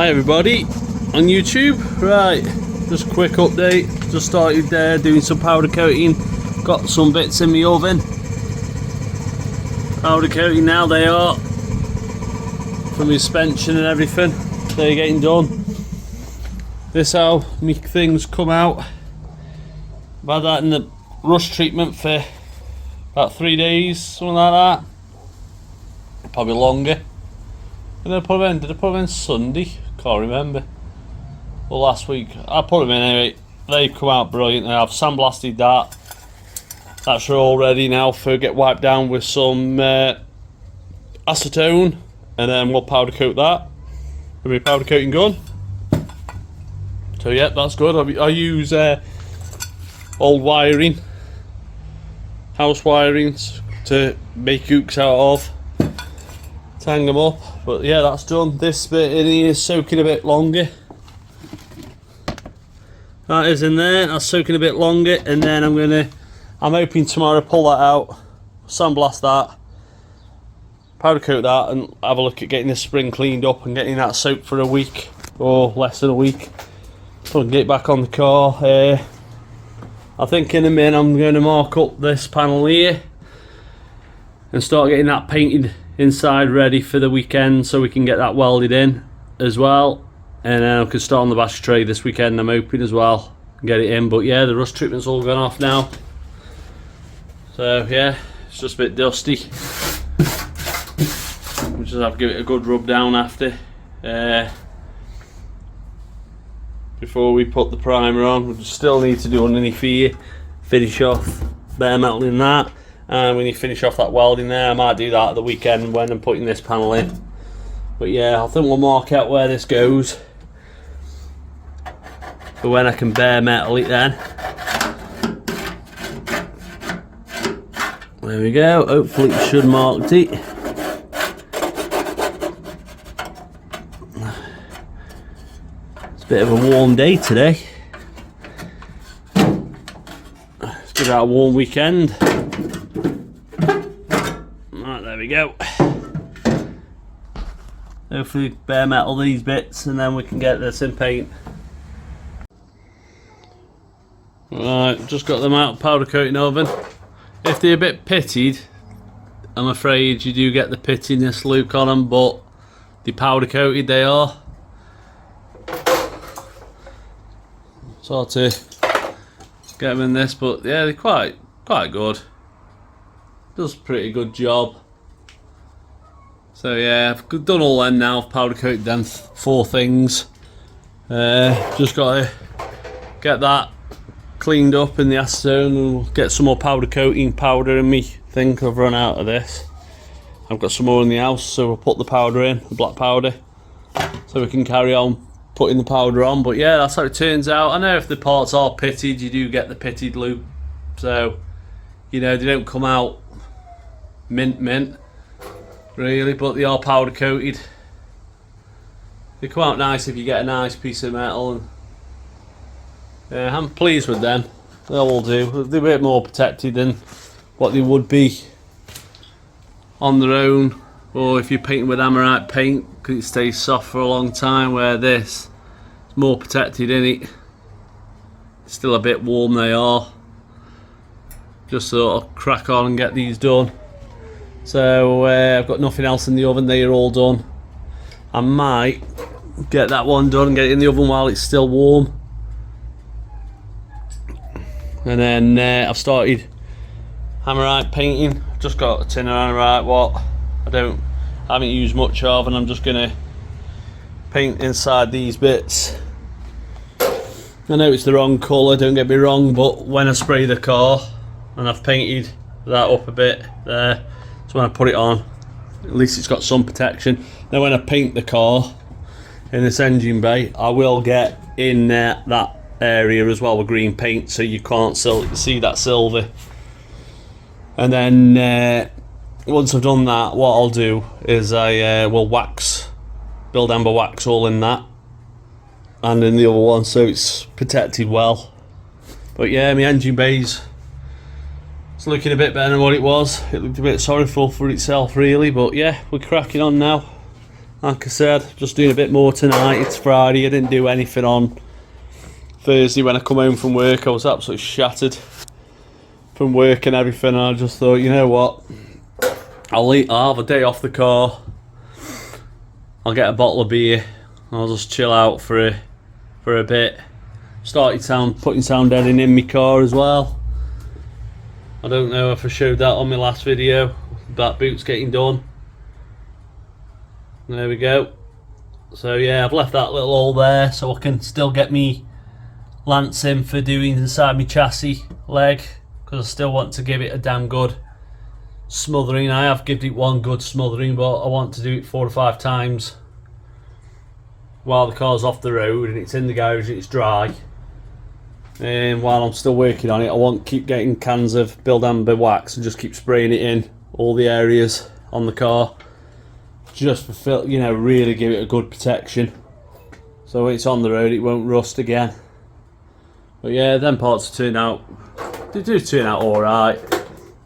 Hi everybody on YouTube. Right, just a quick update. Just started doing some powder coating. Got some bits in the oven. Powder coating now they are. From the suspension and everything. They're getting done. This how my things come out. I've had that in the rust treatment for about 3 days, something like that. Probably longer. Did I put them in Sunday? Can't remember. Well, last week. I put them in anyway. They've come out brilliant. I've sandblasted that. That's all ready now for get wiped down with some acetone, and then we'll powder coat that. Have my powder coating gun. So yeah, that's good. I use old wiring, house wirings to make hooks out of. Hang them up, but yeah, that's done. This bit in here is soaking a bit longer. That is in there, that's soaking a bit longer, and then I'm hoping tomorrow pull that out, sandblast that, powder coat that, and have a look at getting the spring cleaned up and getting that soaked for a week or less than a week so I can get back on the car. I think in a minute I'm going to mark up this panel here and start getting that painted inside ready for the weekend so we can get that welded in as well, and then I can start on the battery tray this weekend, I'm hoping as well, and get it in. But yeah, the rust treatment's all gone off now, so yeah, it's just a bit dusty. We'll just have to give it a good rub down after before we put the primer on. We still need to do underneath here, finish off bare metal in that. And when you finish off that welding there, I might do that at the weekend when I'm putting this panel in. But yeah, I think we'll mark out where this goes for when I can bare metal it then. There we go, hopefully it should mark it. It's a bit of a warm day today. It's been a warm weekend. There we go. Hopefully bare metal these bits and then we can get this in paint. Right, just got them out of powder coating oven. If they're a bit pitted, I'm afraid you do get the pittiness look on them, but the powder coated they are. Sort of get them in this, but yeah, they're quite good. Does a pretty good job. So yeah, I've done all them now, I've powder coated them 4 things. Just got to get that cleaned up in the acetone and we'll get some more powder coating powder in me. Think I've run out of this. I've got some more in the house, so we'll put the powder in, the black powder, so we can carry on putting the powder on. But yeah, that's how it turns out. I know if the parts are pitted, you do get the pitted loop. So, you know, they don't come out mint really, but they are powder coated. They come out nice if you get a nice piece of metal, and yeah, I'm pleased with them. They all do. They're a bit more protected than what they would be on their own, or if you're painting with Amorite paint, because it stays soft for a long time, where this is more protected in it. Still a bit warm they are. Just sort of crack on and get these done. So I've got nothing else in the oven, they are all done. I might get that one done and get it in the oven while it's still warm. And then I've started Amorite painting. I've just got a tin of Amorite, what I haven't used much of, and I'm just going to paint inside these bits. I know it's the wrong colour, don't get me wrong, but when I spray the car, and I've painted that up a bit there, so when I put it on, at least it's got some protection. Now when I paint the car in this engine bay, I will get in that area as well with green paint, so you can't see that silver. And then once I've done that, what I'll do is I will build amber wax all in that and in the other one, so it's protected well. But yeah, my engine bay's It's looking a bit better than what it was. It looked a bit sorrowful for itself really, but yeah, we're cracking on now. Like I said, just doing a bit more tonight. It's Friday. I didn't do anything on Thursday when I come home from work. I was absolutely shattered from work and everything, and I just thought, you know what, I'll have a day off the car, I'll get a bottle of beer, I'll just chill out for a bit. Started putting sound editing in my car as well. I don't know if I showed that on my last video. That boot's getting done. There we go. So yeah, I've left that little hole there so I can still get me lance in for doing inside my chassis leg, because I still want to give it a damn good smothering. I have given it one good smothering, but I want to do it 4 or 5 times while the car's off the road and it's in the garage and it's dry. And while I'm still working on it, I want to keep getting cans of Build Amber wax and just keep spraying it in all the areas on the car, just for, you know, really give it a good protection, so when it's on the road it won't rust again. But yeah, them parts turn out, they do turn out alright.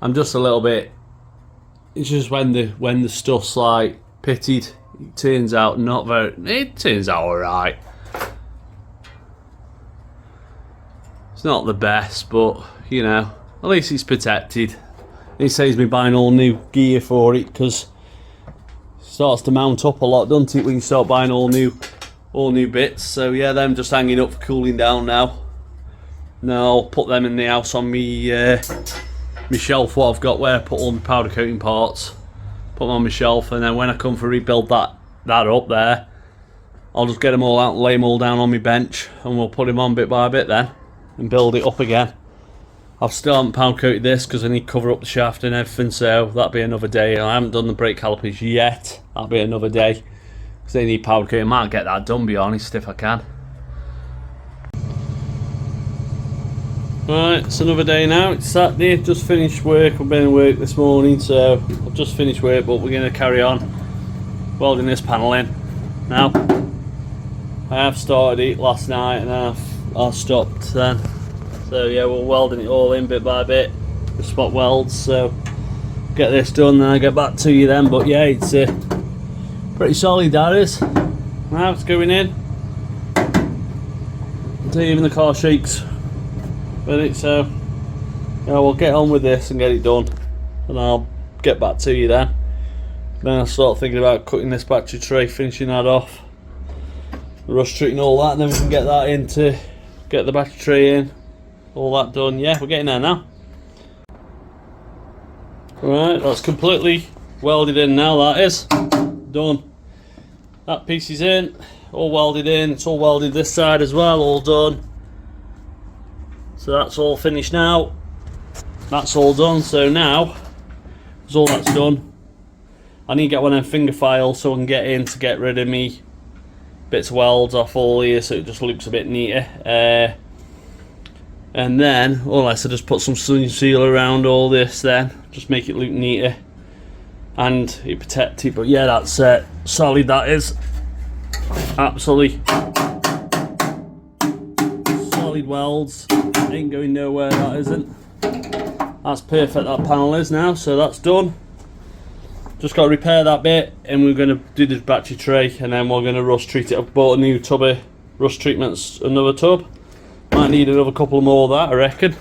I'm just a little bit, it's just when the stuff's like pitted, it turns out alright. It's not the best, but you know, at least it's protected. It saves me buying all new gear for it, because it starts to mount up a lot, doesn't it, when you start buying all new bits. So yeah, them just hanging up for cooling down now. Now I'll put them in the house on me shelf, what I've got where I put all my powder coating parts. Put them on my shelf, and then when I come for rebuild that up there, I'll just get them all out and lay them all down on my bench, and we'll put them on bit by bit then and build it up again. I've still haven't powder coated this because I need to cover up the shaft and everything, so that'll be another day. I haven't done the brake calipers yet. That'll be another day because they need powder coating. Might get that done, be honest, if I can. Right, it's another day now. It's Saturday. I've just finished work. I've been at work this morning, so I've just finished work, but we're going to carry on welding this panel in now. I have started it last night and I stopped then. So yeah, we're welding it all in bit by bit with spot welds. So get this done, then I get back to you then. But yeah, it's pretty solid, that is. Now it's going in. Even the car shakes with it, so yeah, we'll get on with this and get it done, and I'll get back to you then. Then I'll start thinking about cutting this battery tray, finishing that off, rust treating all that, and then we can get that in to get the battery tray in, all that done. Yeah, we're getting there now. Right, that's completely welded in now, that is done. That piece is in, all welded in. It's all welded this side as well, all done. So that's all finished now. That's all done. So now, as all that's done, I need to get one of them finger files so I can get in to get rid of me bits of welds off all here, so it just looks a bit neater. And then, unless I just put some seal around all this, then just make it look neater and it protect it. But yeah, that's solid. That is absolutely solid welds. Ain't going nowhere, that isn't. That's perfect, that panel is now. So that's done. Just got to repair that bit, and we're going to do this battery tray, and then we're going to rust treat it. I've bought a new tub of rust treatments, another tub. Might need another couple more of that, I reckon.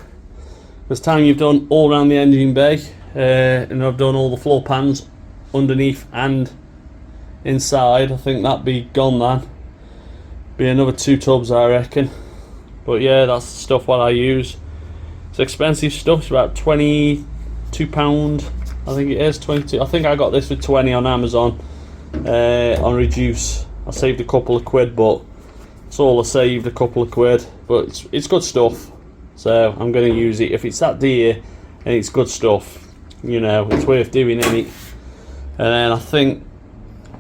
This time you've done all around the engine bay, and I've done all the floor pans underneath and inside. I think that'd be gone then. Be another 2 tubs, I reckon. But yeah, that's the stuff what I use. It's expensive stuff. It's about £22, I think it is, 22. I think I got this for 20 on Amazon on reduce. I saved a couple of quid, but it's all I saved, a couple of quid. But it's good stuff, so I'm going to use it. If it's that dear and it's good stuff, you know, it's worth doing, isn't it? And then I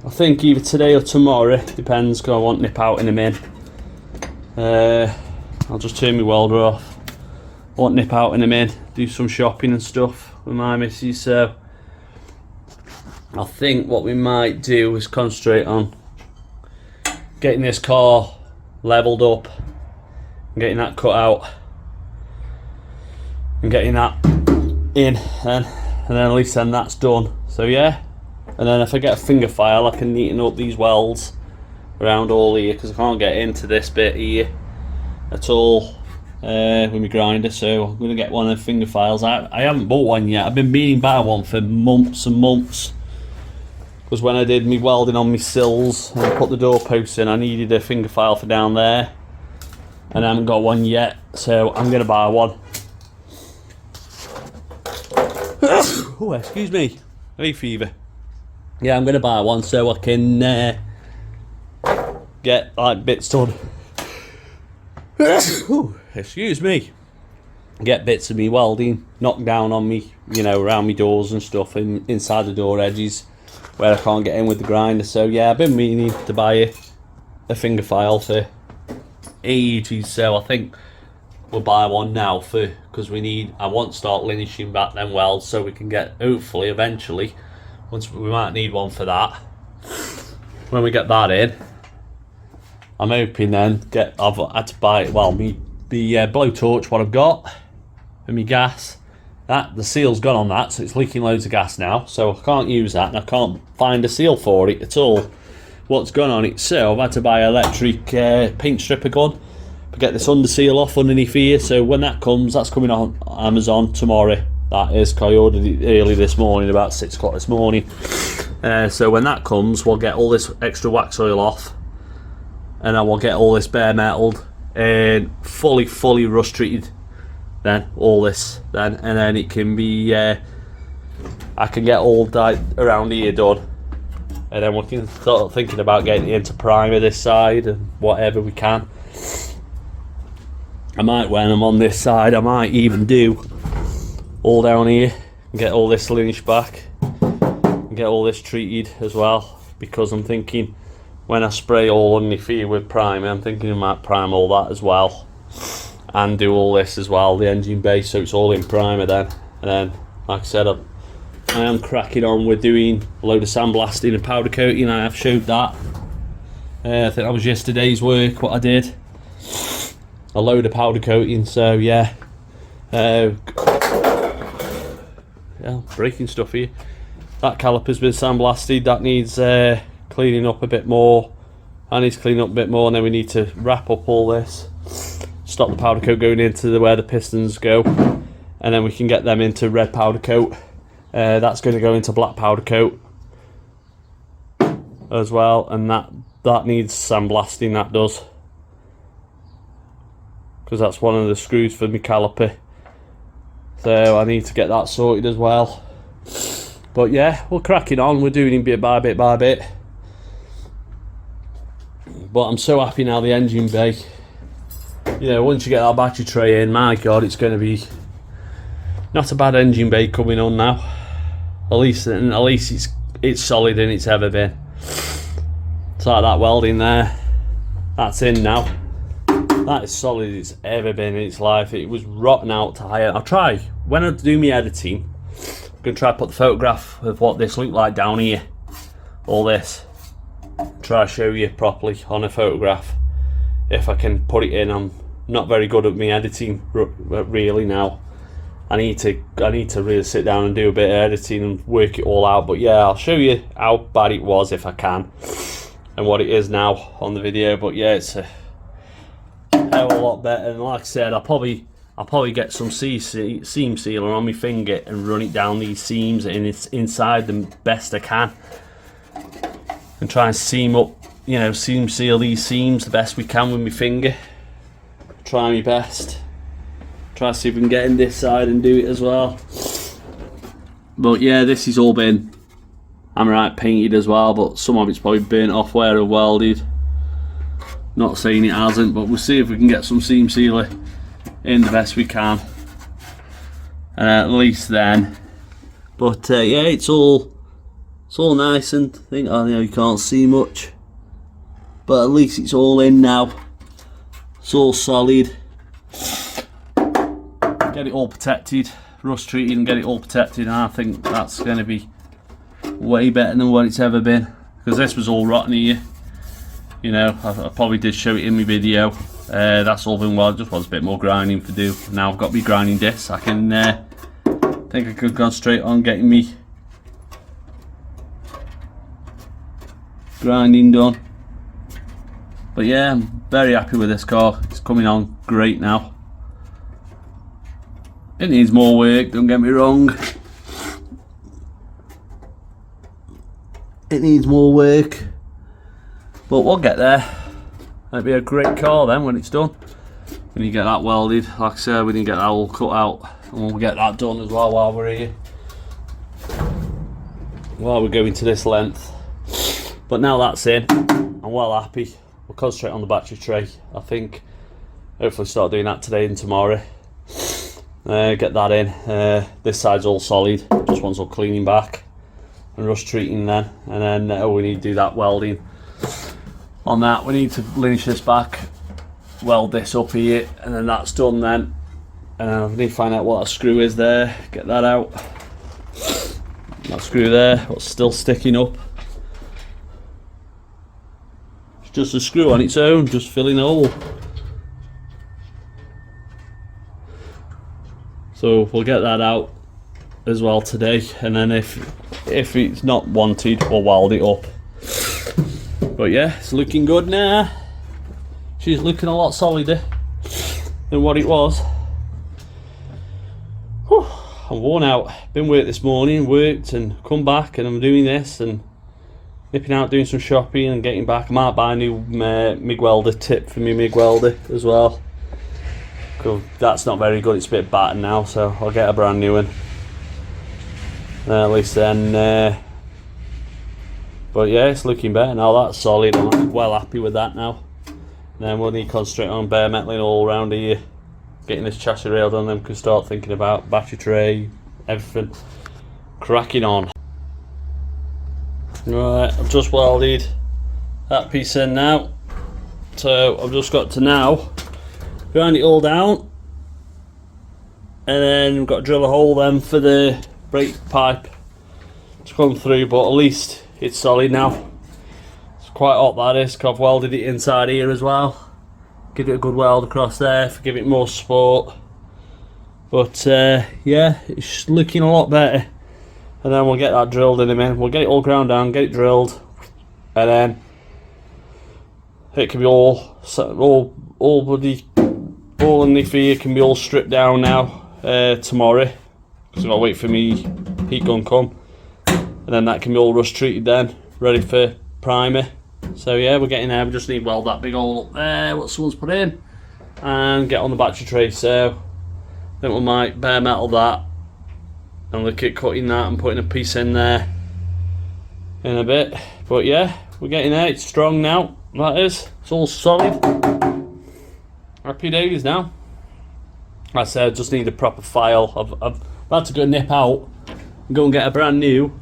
think either today or tomorrow, depends, because I want nip out in a min. I'll just turn my welder off. I want nip out in a min, do some shopping and stuff with my missus. So I think what we might do is concentrate on getting this car levelled up and getting that cut out and getting that in, and then at least then that's done. So yeah, And then if I get a finger file, I can neaten up these welds around all here, because I can't get into this bit here at all with my grinder. So I'm going to get one of the finger files. I haven't bought one yet. I've been meaning to buy one for months and months, because when I did my welding on my sills and I put the door posts in, I needed a finger file for down there, and I haven't got one yet, so I'm going to buy one. Oh, excuse me, hay fever. Yeah, I'm going to buy one so I can get like bits done. Ooh, excuse me. Get bits of me welding knocked down on me, you know, around me doors and stuff, inside the door edges where I can't get in with the grinder. So yeah, I've been meaning to buy a finger file for ages, so I think we'll buy one now because I want to start linishing back them welds so we can get, hopefully eventually, once we might need one for that. When we get that in, I'm hoping then I've had to buy, well, the blowtorch what I've got and my gas, that the seal's gone on that, so it's leaking loads of gas now, so I can't use that and I can't find a seal for it at all, what's gone on it. So I've had to buy an electric paint stripper gun to get this under seal off underneath here. So when that comes, that's coming on Amazon tomorrow. That is, 'cause I ordered it early this morning, about 6 o'clock this morning. So when that comes, we'll get all this extra wax oil off, and then we'll get all this bare metaled and fully rust treated. Then all this, and then it can be. I can get all that around here done, and then we can start thinking about getting into primer this side and whatever we can. I might, when I'm on this side, I might even do all down here and get all this linished back and get all this treated as well, because I'm thinking when I spray all underneath here with primer, I'm thinking I might prime all that as well and do all this as well, the engine bay, so it's all in primer then. And then, like I said, I am cracking on with doing a load of sandblasting and powder coating. I have showed that. I think that was yesterday's work, what I did. A load of powder coating, so yeah. Yeah, breaking stuff here. That caliper's been sandblasted, that needs cleaning up a bit more. I need to clean up a bit more, and then we need to wrap up all this. Stop the powder coat going into where the pistons go, and then we can get them into red powder coat. That's going to go into black powder coat as well, and that needs sandblasting, that does, because that's one of the screws for my caliper, so I need to get that sorted as well. But yeah, we're cracking on, we're doing it bit by bit by bit. But I'm so happy now, the engine bay, you know, once you get that battery tray in, my god, it's going to be not a bad engine bay coming on now. At least it's solid than it's ever been. It's like that welding there, that's in now. That is solid as it's ever been in its life. It was rotten out to hire. I'll try, when I do my editing, I'm going to try to put the photograph of what this looked like down here, all this, try to show you properly on a photograph if I can put it in. I'm not very good at me editing really now. I need to really sit down and do a bit of editing and work it all out. But yeah, I'll show you how bad it was if I can, and what it is now on the video. But yeah, it's a hell of a lot better. And like I said, I'll probably get some seam sealer on my finger and run it down these seams and it's inside them best I can, and try and seam up, you know, seam seal these seams the best we can with my finger. Try my best. Try to see if we can get in this side and do it as well. But yeah, this has all been hammerite painted as well, but some of it's probably burnt off where I welded. Not saying it hasn't, but we'll see if we can get some seam sealer in the best we can, and at least then. But yeah, it's all nice, and I think, I know you can't see much, but at least it's all in now. It's all solid. Get it all protected, rust treated, and get it all protected, and I think that's going to be way better than what it's ever been, because this was all rotten here. You know, I probably did show it in my video. That's all been well, just was a bit more grinding to do. Now I've got me grinding discs. I can think I could go straight on getting me grinding done. But yeah, I'm very happy with this car. It's coming on great now. It needs more work, don't get me wrong. It needs more work, but we'll get there. It'll be a great car then when it's done. When you get that welded, like I said, we need to get that all cut out, and we'll get that done as well while we're here. While we're going to this length. But now that's in, I'm well happy. We'll concentrate on the battery tray. I think hopefully start doing that today and tomorrow. Get that in. This side's all solid, just wants all cleaning back and rust treating then, and then we need to do that welding on that. We need to linish this back, weld this up here, and then that's done then. And I need to find out what that screw is there, get that out. That screw there, what's still sticking up. It's just a screw on its own, just filling a hole. So we'll get that out as well today, and then if it's not wanted, we'll weld it up. But yeah, it's looking good now. She's looking a lot solider than what it was. Whew, I'm worn out. Been work this morning, worked and come back, and I'm doing this and nipping out doing some shopping and getting back. I might buy a new MIG welder tip for me MIG welder as well. That's not very good, it's a bit battered now, so I'll get a brand new one. At least then, but yeah, it's looking better now. That's solid. I'm well happy with that now. And then we'll need to concentrate on bare metaling all around here, getting this chassis rail done. Then we can start thinking about battery tray, everything. Cracking on. Right, I've just welded that piece in now, so I've just got to now grind it all down, and then we've got to drill a hole then for the brake pipe to come through, but at least it's solid now. It's quite hot, that is, because I've welded it inside here as well. Give it a good weld across there to give it more support. But yeah, it's looking a lot better. And then we'll get that drilled in a minute. We'll get it all ground down, get it drilled, and then it can be all underneath here can be all stripped down now tomorrow, because I've got to wait for me heat gun come, and then that can be all rust treated then, ready for primer. So yeah, we're getting there. We just need to weld that big hole up there what someone's put in and get on the battery tray. So then we might bare metal that and look at cutting that and putting a piece in there in a bit. But yeah, we're getting there. It's strong now, that is. It's all solid. Happy days now. Like I said, I just need a proper file. I've had to go nip out and go and get a brand new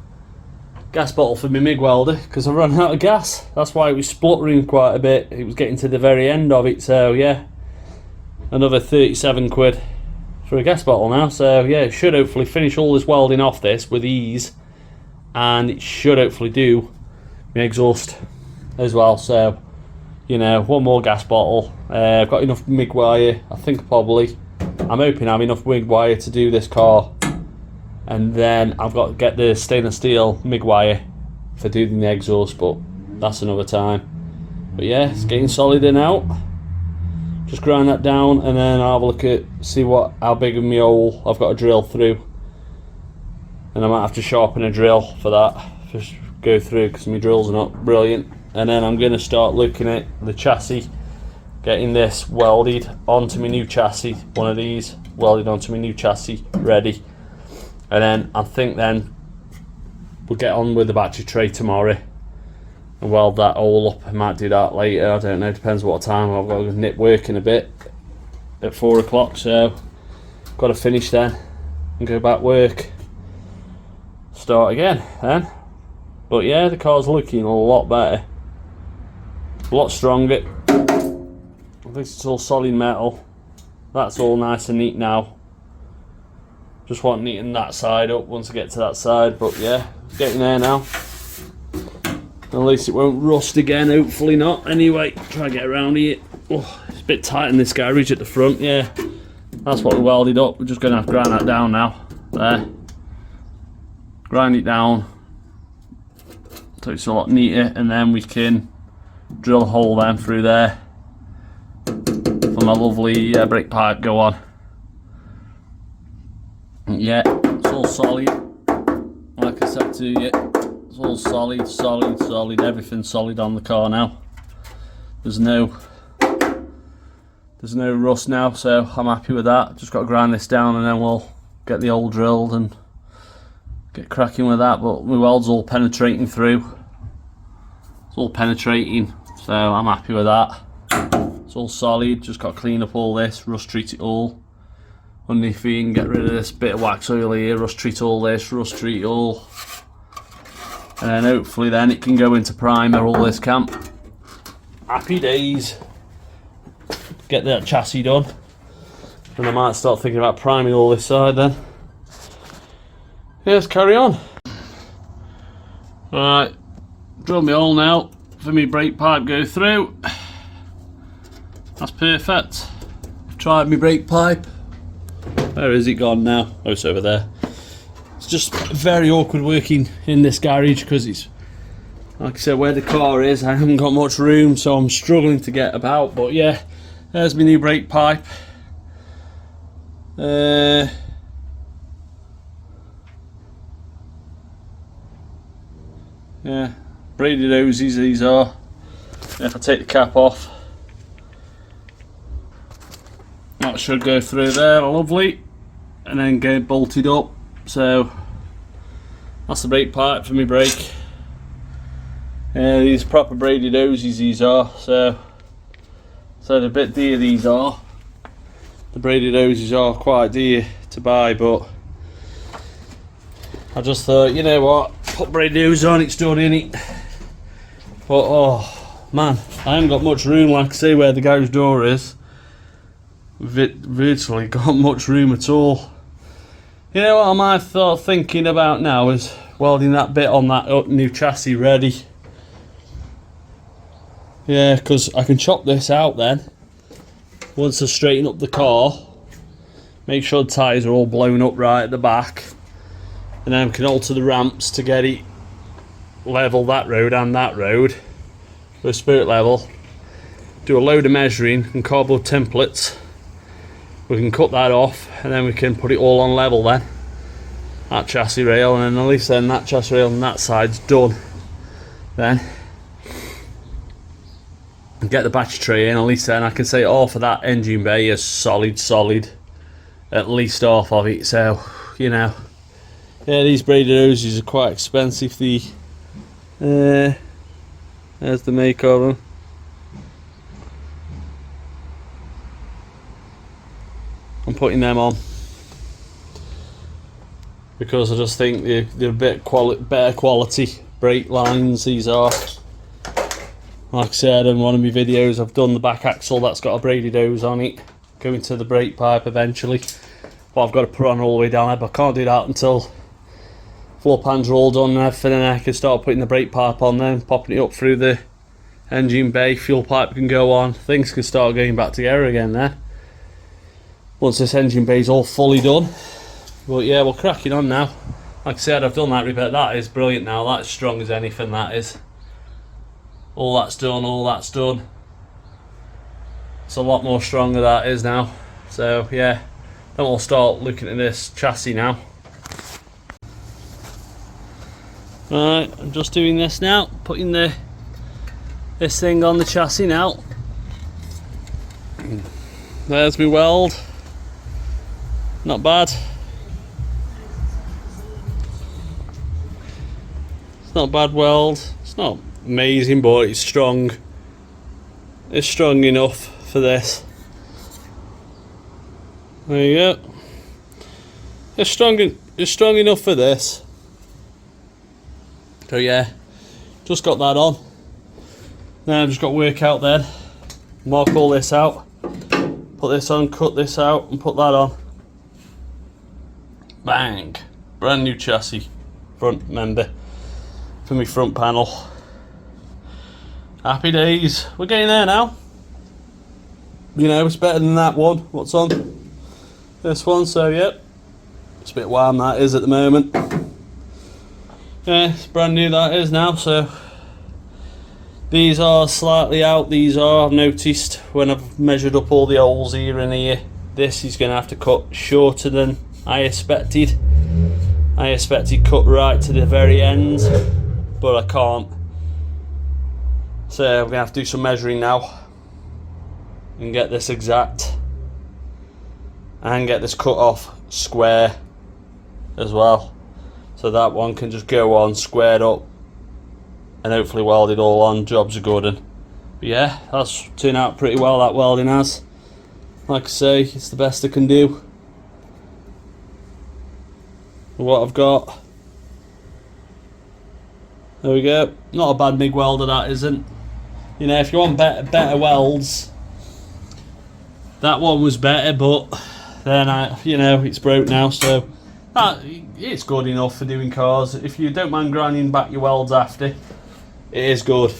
gas bottle for my MIG welder because I've run out of gas. That's why it was spluttering quite a bit. It was getting to the very end of it. So yeah, another 37 quid for a gas bottle now. So yeah, it should hopefully finish all this welding off this with ease, and it should hopefully do my exhaust as well. So you know, one more gas bottle. I've got enough MIG wire. I'm hoping I have enough MIG wire to do this car, and then I've got to get the stainless steel MIG wire for doing the exhaust, but that's another time. But yeah, it's getting solid in out. Just grind that down, and then I'll have a look at see how big of my hole I've got to drill through, and I might have to sharpen a drill for that. Just go through because my drills are not brilliant. And then I'm going to start looking at the chassis, getting this welded onto my new chassis, one of these welded onto my new chassis, ready. And then I think then we'll get on with the battery tray tomorrow and weld that all up. I might do that later, I don't know, depends what time. I've got to nip work in a bit at 4 o'clock, so got to finish then and go back work, start again then. But yeah, the car's looking a lot better, a lot stronger. At least it's all solid metal. That's all nice and neat now. Just want to neaten that side up once I get to that side. But yeah, getting there now. At least it won't rust again, hopefully not. Anyway, try to get around here. Oh, it's a bit tight in this garage at the front, yeah. That's what we welded up. We're just going to have to grind that down now. There. Grind it down so it's a lot neater, and then we can drill a hole then through there for my lovely brake pipe go on. Yeah, it's all solid, like I said to you, it's all solid, everything's solid on the car now. There's no rust now, so I'm happy with that. Just got to grind this down and then we'll get the hole drilled and get cracking with that. But my weld's all penetrating through, it's all penetrating, so I'm happy with that. It's all solid, just got to clean up all this, rust treat it all underneath here and get rid of this bit of wax oil here, rust treat all this, rust treat all, and then hopefully then it can go into primer all this camp. Happy days. Get that chassis done, and I might start thinking about priming all this side then. Yeah, let's carry on. Alright, drill me hole now for me brake pipe go through. That's perfect. I've tried my brake pipe. Where is it gone now? Oh, it's over there. It's just very awkward working in this garage because it's, like I said, where the car is, I haven't got much room, so I'm struggling to get about. But yeah, there's my new brake pipe. Yeah, braided hoses these are. And if I take the cap off, that should go through there, lovely, and then get bolted up. So that's the brake pipe for my brake. These proper braided hoses these are, so they're a bit dear these are. The braided hoses are quite dear to buy, but I just thought, you know what, put braided hoses on, it's done, innit? But oh man, I haven't got much room, like I say, where the garage door is. Virtually got much room at all. You know what I might start thinking about now is welding that bit on that new chassis ready. Yeah, because I can chop this out then once I straighten up the car, make sure the tyres are all blown up right at the back, and then I can alter the ramps to get it level, that road and that road for a spirit level. Do a load of measuring and cardboard templates. We can cut that off and then we can put it all on level then, that chassis rail, and then at least then that chassis rail on that side's done then. And get the battery tray in, at least then I can say all for that engine bay is solid, at least half of it. So you know, yeah, these braided hoses are quite expensive. There's the make of them. I'm putting them on because I just think they're a bit better quality brake lines. These are, like I said in one of my videos, I've done the back axle that's got a braided hose on it going to the brake pipe eventually, but I've got to put on all the way down there, but I can't do that until floor pans are all done and everything, and I can start putting the brake pipe on then, popping it up through the engine bay, fuel pipe can go on, things can start going back together again there once this engine bay is all fully done. But yeah, we're cracking on now. Like I said, I've done that repair. That is brilliant now, that's strong as anything, that is. All that's done. It's a lot more stronger that is now. So yeah, then we'll start looking at this chassis now. Right, I'm just doing this now, putting this thing on the chassis now. There's my weld. Not bad. It's not a bad weld. It's not amazing, but it's strong. It's strong enough for this. There you go. It's strong enough for this. So yeah, just got that on. Now I've just got to work out then, mark all this out, put this on, cut this out and put that on. Bang! Brand new chassis, front member for my front panel. Happy days. We're getting there now. You know, it's better than that one. What's on this one? So yep, it's a bit warm that is at the moment. Yeah, it's brand new that is now, so these are slightly out, these are, I've noticed when I've measured up all the holes here and here. This is going to have to cut shorter than I expected. I expected cut right to the very end, but I can't. So I'm going to have to do some measuring now and get this exact and get this cut off square as well, so that one can just go on squared up and hopefully welded all on. Jobs are good. And but yeah, that's turned out pretty well, that welding has. Like I say, it's the best I can do with what I've got. There we go. Not a bad MIG welder, that isn't. You know, if you want better welds, that one was better, but then it's broke now, so it's good enough for doing cars. If you don't mind grinding back your welds after, it is good.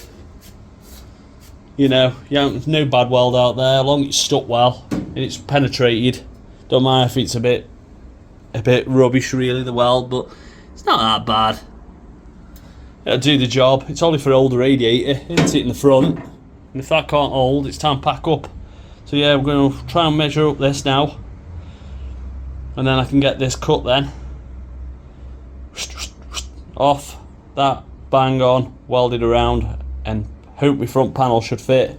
You know, no bad weld out there, as long as it's stuck well and it's penetrated. Don't mind if it's a bit rubbish really, the weld, but it's not that bad. It'll do the job. It's only for older radiator, isn't it, in the front? And if that can't hold, it's time to pack up. So yeah, we're going to try and measure up this now, and then I can get this cut then. Off, that, bang on, welded around, and hope my front panel should fit.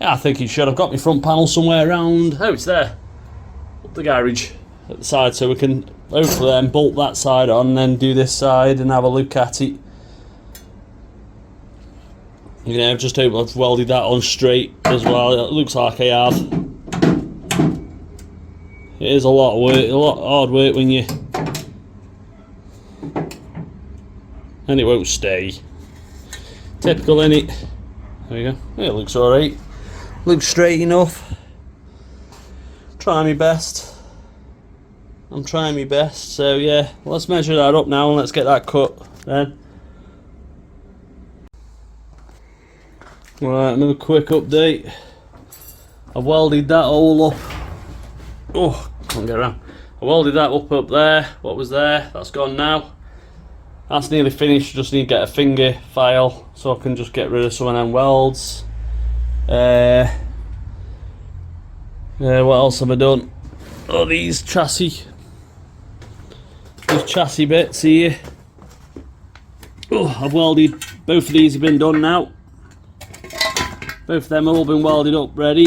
Yeah, I think it should. I've got my front panel somewhere around. Oh, it's there. Up the garage at the side, so we can hopefully then bolt that side on and then do this side and have a look at it. You know, just hope I've welded that on straight as well. It looks like I have. It is a lot of work, a lot of hard work when you... and it won't stay. Typical, innit? There we go. It looks alright. Looks straight enough. Try my best. I'm trying my best. So yeah, let's measure that up now and let's get that cut then. Right, another quick update. I've welded that all up. Oh, can't get around. I welded that up there. What was there? That's gone now. That's nearly finished. Just need to get a finger file so I can just get rid of some of them welds. What else have I done? Oh, these chassis bits here. Oh, I've welded. Both of these have been done now. Both of them have all been welded up, ready.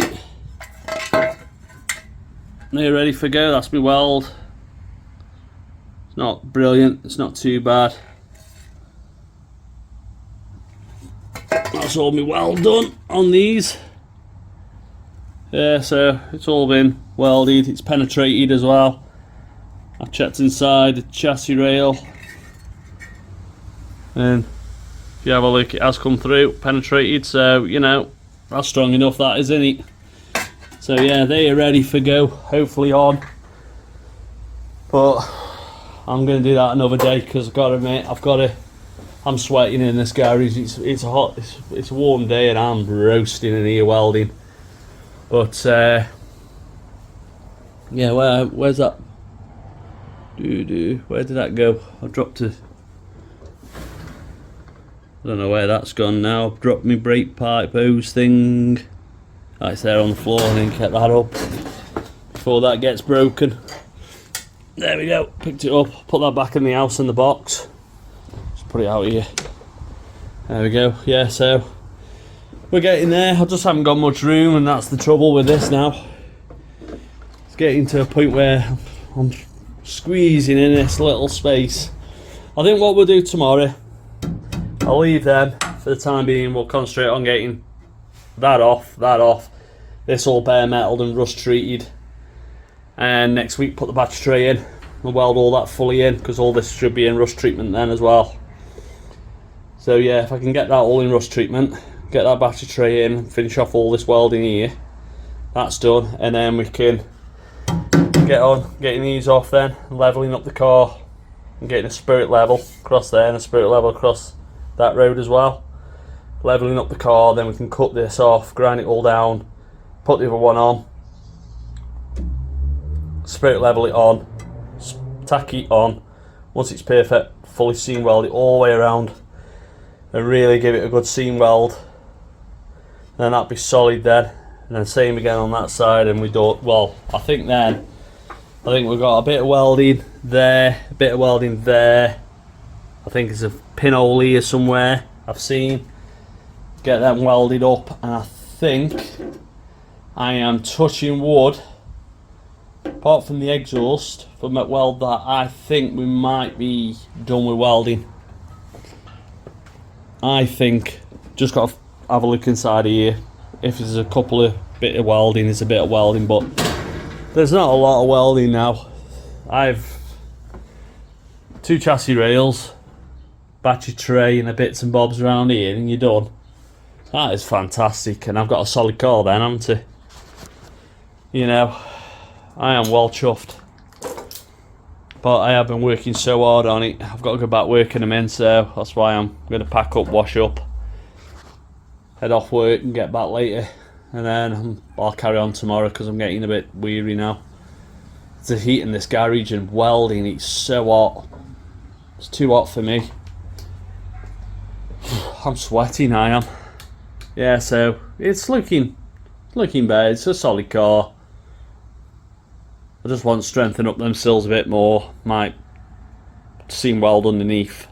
They're ready for go. That's my weld. It's not brilliant. It's not too bad. That's all my weld done on these. Yeah, so it's all been welded. It's penetrated as well. I've checked inside the chassis rail, and if you have a look, it has come through, penetrated. So you know, that's strong enough, that is, isn't it? So yeah, they are ready for go, hopefully on. But I'm going to do that another day because I've got to admit, I'm sweating in this garage. It's a warm day and I'm roasting in here welding. But yeah, where's that? Where did that go? I dropped it. I don't know where that's gone now. I've dropped my brake pipe hose thing. It's there on the floor. I didn't get that up before that gets broken. There we go. Picked it up. Put that back in the house in the box. Just put it out here. There we go. Yeah, so we're getting there. I just haven't got much room, and that's the trouble with this now. It's getting to a point where I'm squeezing in this little space. I think what we'll do tomorrow, I'll leave them for the time being. We'll concentrate on getting that off, this all bare metal and rust treated, and next week put the battery tray in and weld all that fully in, because all this should be in rust treatment then as well. So yeah, if I can get that all in rust treatment, get that battery tray in, finish off all this welding here, that's done, and then we can get on getting these off then, leveling up the car and getting a spirit level across there and a spirit level across that road as well. Leveling up the car, then we can cut this off, grind it all down, put the other one on, spirit level it on, tack it on. Once it's perfect fully seam weld it all the way around and really give it a good seam weld. And then that'd be solid then. And then same again on that side, and we don't, well, I think we've got a bit of welding there, a bit of welding there. I think there's a pinhole here somewhere I've seen. Get them welded up, and I think I am touching wood, apart from the exhaust from that weld, that I think we might be done with welding. I think, just got to have a look inside here. If there's a couple of bit of welding, there's a bit of welding, but there's not a lot of welding now. I've 2 chassis rails, battery tray and a bits and bobs around here, and you're done. That is fantastic, and I've got a solid car then, haven't I? You know, I am well chuffed. But I have been working so hard on it. I've got to go back working them in, so that's why I'm going to pack up, wash up, head off work and get back later. And then I'll carry on tomorrow because I'm getting a bit weary now. The heat in this garage and welding, it's so hot. It's too hot for me. I'm sweating, I am. Yeah, so it's looking bad. It's a solid car. I just want to strengthen up them sills a bit more. Might seam weld underneath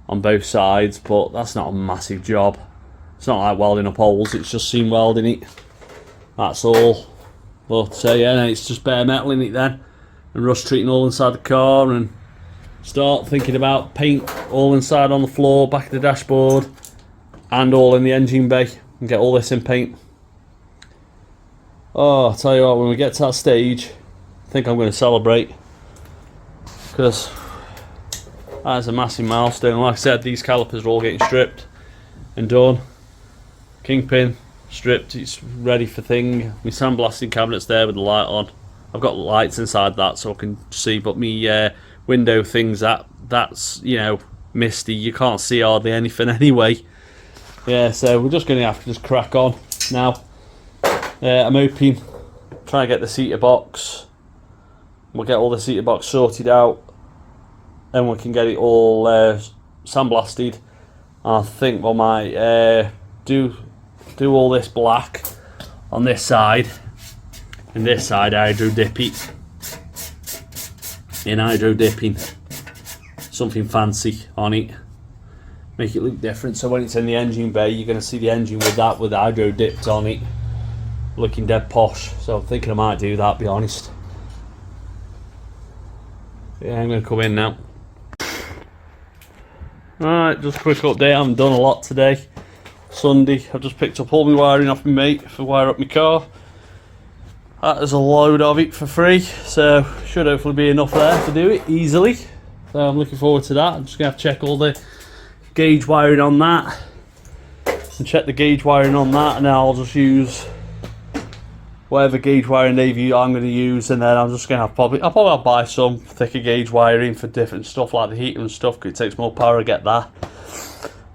on both sides, but that's not a massive job. It's not like welding up holes, it's just seam welding it. That's all. But yeah, no, it's just bare metal in it then, and rust treating all inside the car, and start thinking about paint all inside on the floor, back of the dashboard, and all in the engine bay, and get all this in paint. Oh, I'll tell you what, when we get to that stage, I think I'm going to celebrate, because that is a massive milestone. Like I said, these calipers are all getting stripped and done. Kingpin stripped, it's ready for thing. My sandblasting cabinet's there with the light on. I've got lights inside that so I can see, but me window things, that's, you know, misty. You can't see hardly anything anyway. Yeah, so we're just going to have to just crack on now. I'm hoping, try and get the seater box. We'll get all the seater box sorted out, and we can get it all sandblasted. I think we might do all this black on this side, and this side hydro dip it in hydro dipping, something fancy on it, make it look different. So when it's in the engine bay, you're going to see the engine with that, with hydro dipped on it, looking dead posh. So I'm thinking I might do that, be honest. Yeah, I'm going to come in now. Alright, just a quick update. I haven't done a lot today. Sunday, I've just picked up all my wiring off my mate for wire up my car. That is a load of it for free, so should hopefully be enough there to do it easily. So I'm looking forward to that. I'm just going to have to check all the gauge wiring on that, and check the gauge wiring on that, and then I'll just use whatever gauge wiring I'm going to use, and then I'm just going to have I'll probably buy some thicker gauge wiring for different stuff like the heater and stuff, because it takes more power to get that.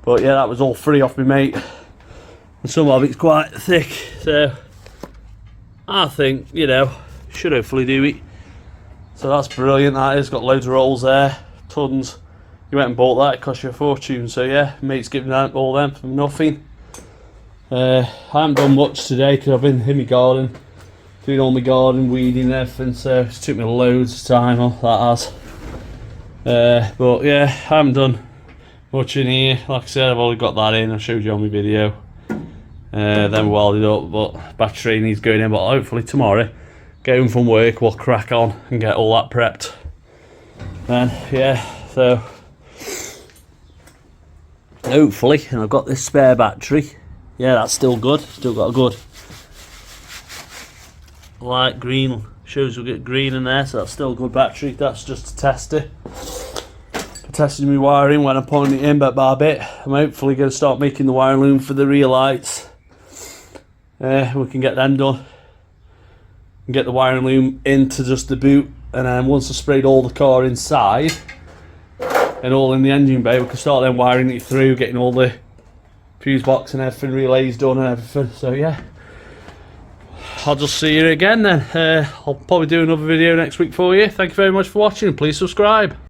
But yeah, that was all free off me mate, and some of it's quite thick, so I think, you know, should hopefully do it. So that's brilliant, that is. Got loads of rolls there, tons. You went and bought that, it cost you a fortune, so yeah, mate's giving out all them for nothing. I haven't done much today because I've been in my garden, doing all my garden weeding and everything, so it's took me loads of time off, that has. But yeah, I haven't done much in here. Like I said, I've already got that in, I showed you on my video. Then welded up, but battery needs going in, but hopefully tomorrow, get home from work, we'll crack on and get all that prepped. Then yeah, so hopefully, and I've got this spare battery. Yeah, that's still good. Still got a good light green. Shows we get green in there, so that's still a good battery. That's just to test it. For testing my wiring when I'm putting it in bit by bit. I'm hopefully going to start making the wiring loom for the rear lights. We can get them done. And get the wiring loom into just the boot, and then once I sprayed all the car inside and all in the engine bay, we can start then wiring it through, getting all the fuse box and everything, relays done and everything. So yeah, I'll just see you again then. I'll probably do another video next week for you. Thank you very much for watching, and please subscribe.